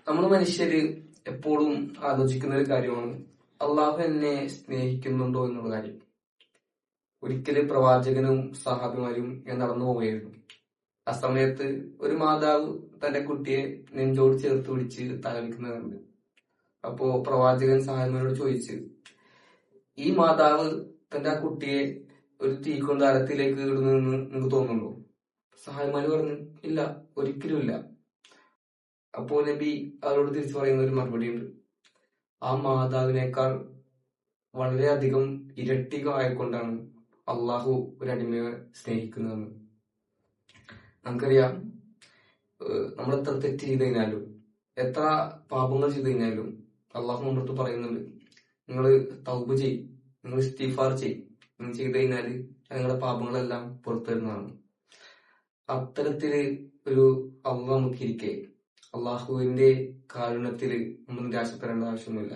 നമ്മൾ മനുഷ്യര് എപ്പോഴും ആലോചിക്കുന്ന ഒരു കാര്യമാണ് അള്ളാഹു എന്നെ സ്നേഹിക്കുന്നുണ്ടോ എന്നുള്ള കാര്യം. ഒരിക്കലും പ്രവാചകനും സഹാബിമാരും നടന്നു പോവുകയായിരുന്നു. ആ സമയത്ത് ഒരു മാതാവ് തന്റെ കുട്ടിയെ നെഞ്ചോട് ചേർത്ത് പിടിച്ച് താലോലിക്കുന്നതുണ്ട്. അപ്പോ പ്രവാചകൻ സഹാബിമാരോട് ചോദിച്ചു, ഈ മാതാവ് തന്റെ ആ കുട്ടിയെ ഒരു തീക്കൊണ്ടാരത്തിലേക്ക് ഇടുന്നെന്ന് നിങ്ങൾക്ക് തോന്നുന്നുണ്ടോ? സഹാബിമാര് പറഞ്ഞു, ഇല്ല, ഒരിക്കലും ഇല്ല. അപ്പോ നബി അവരോട് തിരിച്ചു പറയുന്ന ഒരു മറുപടി ഉണ്ട്, ആ മാതാവിനേക്കാൾ വളരെയധികം ഇരട്ടികമായിക്കൊണ്ടാണ് അള്ളാഹു ഒരു അടിമയെ സ്നേഹിക്കുന്നതെന്ന്. നമുക്കറിയാം, നമ്മൾ എത്ര തെറ്റ് ചെയ്ത് കഴിഞ്ഞാലും എത്ര പാപങ്ങൾ ചെയ്ത് കഴിഞ്ഞാലും അള്ളാഹു നമ്മളടുത്ത് പറയുന്നുണ്ട്, നിങ്ങൾ തൗബ ചെയ്യും, നിങ്ങൾ ഇസ്തിഗ്ഫാർ ചെയ്യും, നിങ്ങൾ ചെയ്ത് കഴിഞ്ഞാൽ നിങ്ങളുടെ പാപങ്ങളെല്ലാം പുറത്തു വരുന്നതാണ്. അത്തരത്തില് ഒരു അള്ളാഹ് നമുക്കിരിക്കെ അള്ളാഹുവിന്റെ കാരുണ്യത്തില് നമ്മൾ നിരാശപ്പെടേണ്ട ആവശ്യമൊന്നുമില്ല.